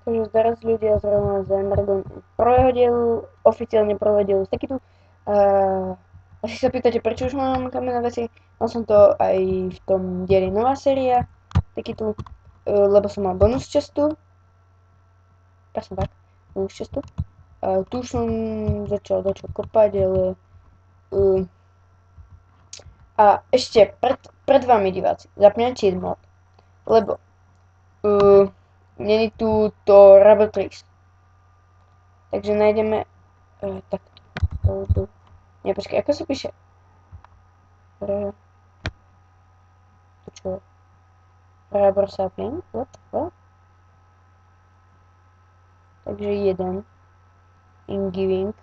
Takže zaraz ľudia zrovna za Endragon prvého dielu, oficiálne prvého dielu z Tekitu. Asi sa pýtate, prečo už mám kamenné veci? Mal som to aj v tom dieli nová séria Tekitu, lebo som mal bonus čestu. Presne tak, bonus čestu. Tu som začal kopať, ale... a ešte pred vami diváci, zapňte cheat mod, lebo není tu to Rubber Trees. Takže nájdeme tak nie, počkaj, ako sa píše? To čo? Rubber sapling? What? Takže 1 in giving.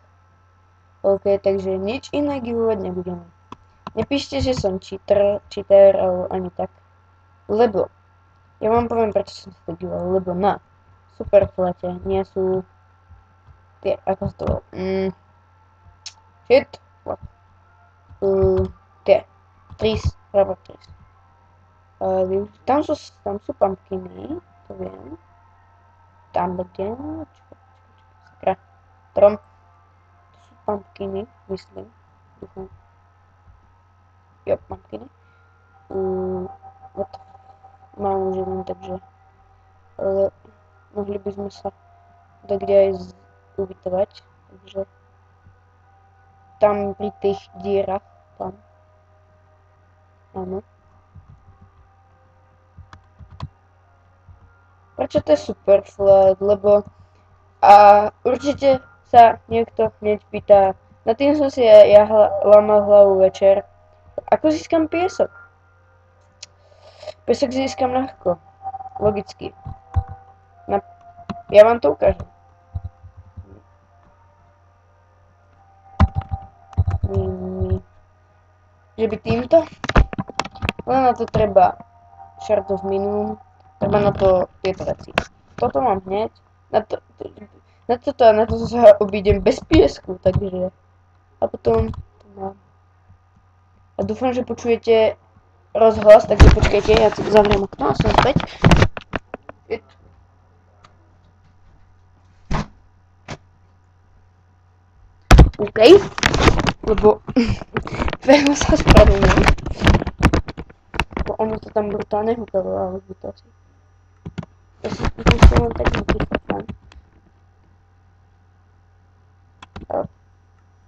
OK, takže nič iné givovať nebudeme. Nepíšte, že som cheater, alebo ani tak. Lebo, ja vám poviem, prečo som to givoval, lebo na Superflate nie sú tie, ako sa to shit, what? Tie, trees, rubber trees. Tam sú pumpkiny, to viem. Tam kde, sakra, trom. To sú pumpkiny, myslím, dúfam. Jo, pumpkiny. Mám už jeden, takže mohli by sme sa kde aj ubytovať, takže tam pri tých dierach, tam. Áno. Prečo to je Superflat? Lebo určite sa niekto hneď pýta, na tým som si ja lámal hlavu večer, ako získam piesok? Piesok získam ľahko, logicky. Ja vám to ukážem. Že by týmto? Len na to treba Shard of Minimum, treba na to tieto veci. Toto mám hneď, na to sa obídem bez piesku, takže a potom to mám. A dúfam, že počujete rozhlas, takže počkajte, ja si zavriem okno a som späť. OK, lebo veľmi sa spravujem. Ono to tam brutálne húkalo, ale to asi. Ja si pustím len tak mikrofón.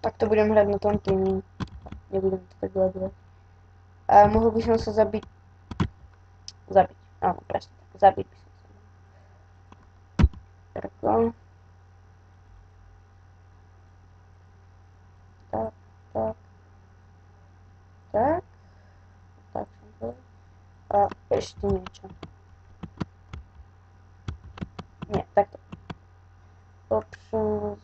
Tak to budem hrať na tom tým. Nebudem to tak hľadať. A mohol by som sa zabiť. Áno, presne tak. Zabiť by som sa. Takto. Tak. Tak som to. A ešte niečo. Nie, takto. Options.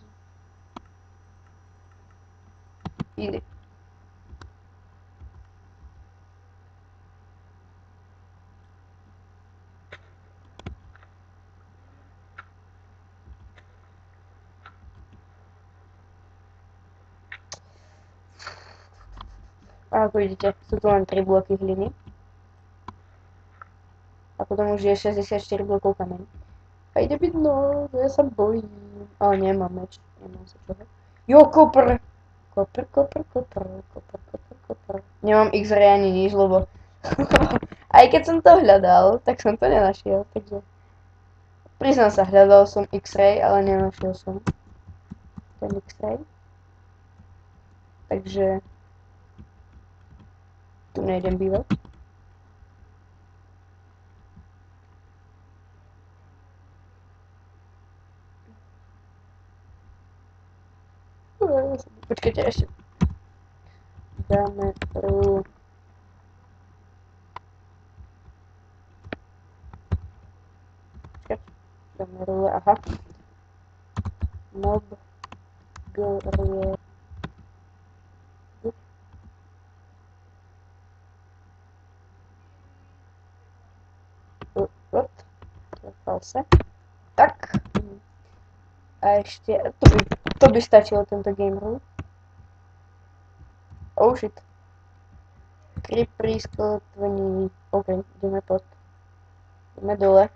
Easy. A ako vidíte, sú tu len 3 bloky hliny. A potom už je 64 blokov kameň. A ide byť no, ja sa bojím. Ale nemám meč, nemám sa čoho. Jo, kopr! Kopr. Nemám X-ray ani nič, lebo aj keď som to hľadal, tak som to nenašiel, takže priznám sa, hľadal som X-ray, ale nenašiel som ten X-ray. Takže tu nejdem bývať. Počkajte ešte. Dáme rú. Dáme rú, aha. Mob. Gorie. False. Tak. A ešte, to by stačilo tento game rule. Oh shit. Creepery, skeletvení. OK, ideme pod. Ideme dole.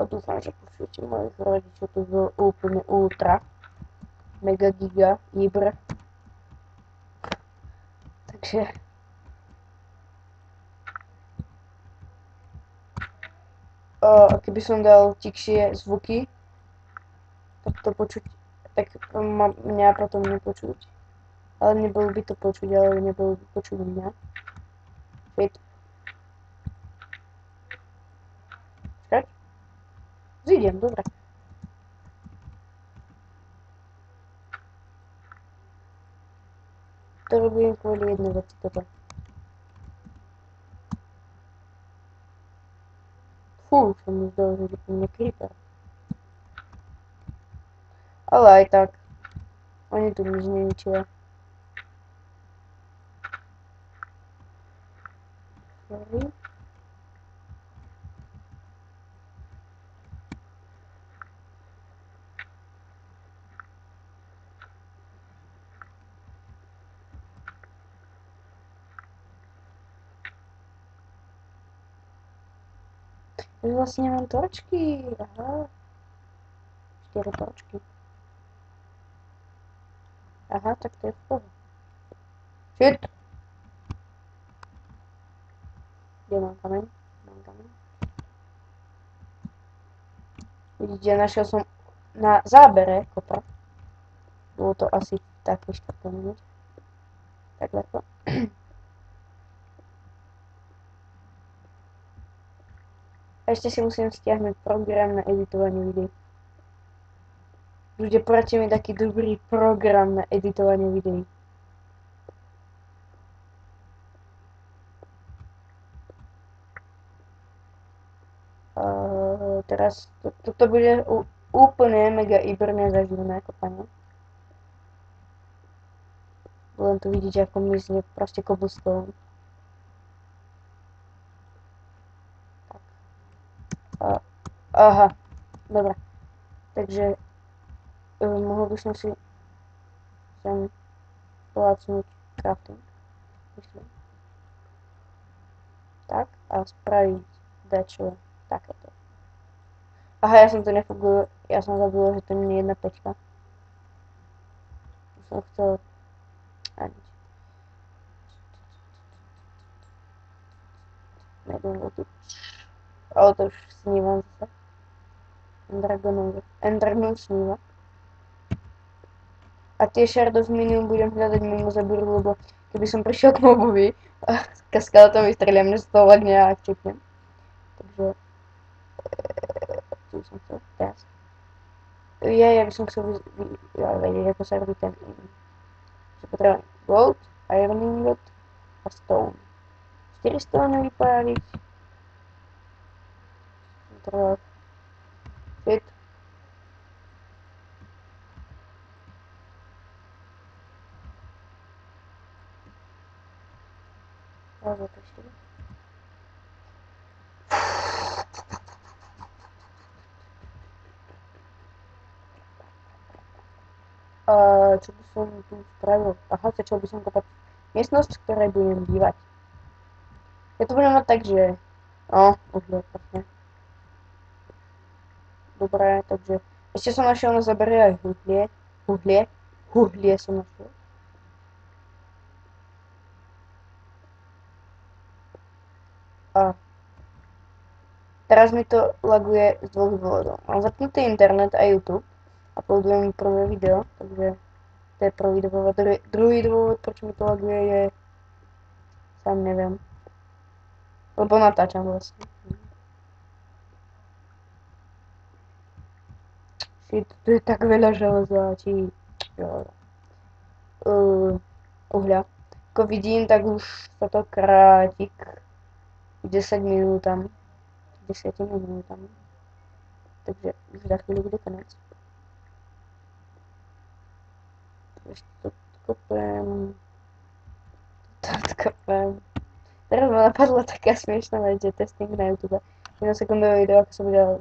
dúfam, že počujete mojich rodičov tu v úplne ultra. Mega giga, ibr. Takže... keby som dal tikšie zvuky, tak to počuť, tak mňa potom nepočuť. Ale nebolo by to počuť, ale nebolo by počuť mňa. Fit. Čakať? Zídem, dobre. To robím kvôli jednej veci, toto. Fú, som mi zdal, že to mne creeper. Ale aj tak. Oni tu nič neničia. Sorry. Ja vlastne mám torčky, aha. 4 torčky. Aha, tak to je v pohodě. Shit! Kde mám kameň? Mám kameň. Vidíte, našiel som na zábere kopra. Bolo to asi také 4 minút. Takhle to. A ešte si musím stiahnuť program na editovanie videí. Ľudia, poradte mi taký dobrý program na editovanie videí. Teraz toto bude úplne mega iberné zažívané kopanie. Len tu vidíte, ako mizne proste cobblestone. Aha, dobra. Takže mohol by som si sem polácnúť crafting. Myslím. Tak a spraviť dačo takéto. Aha, ja som to nefunguje, ja som zabudol, že to nie je jedna pečka. Už som chcel... A nič. Nebudem tu. Ale to už snívam zase. Endragon sníva. A tie Shard of Minium budem hľadať mimo zaboru, lebo keby som prišiel k mobovi a kaskaletom vystrelím, mne z toho lag neakceptnem. Takže... tu som chcel, teraz. Ja by som chcel vedieť, ako sa robí ten... že potrebujem gold, iron ingot a stone. 4 stone vypáliť. Treba... Shit. Alebo to 4. Čo by som tu spravil? Aha, začal by som kopať miestnosť, v ktorej budem bývať. Ja to budem mať tak, že... už je pekne. Dobre, takže... Ešte som našiel na zabere aj Huhlie som našiel. A... teraz mi to laguje z 2 dôvodov. Mám zapnutý internet a YouTube. Uploadujem prvé video, takže to je prvý dôvod. Druhý dôvod, prečo mi to laguje, je... sám neviem. Lebo natáčam vlastne. Shit, tu je tak veľa železa, či... uhľa. Ako vidím, tak už sa to kráti k 10 minútam. 10 minútam. Takže už za chvíľu bude konec. Ešte to odkopem. Teraz ma napadla taká smiešná vec, že testing na YouTube. Jedna sekundové video, ako som videl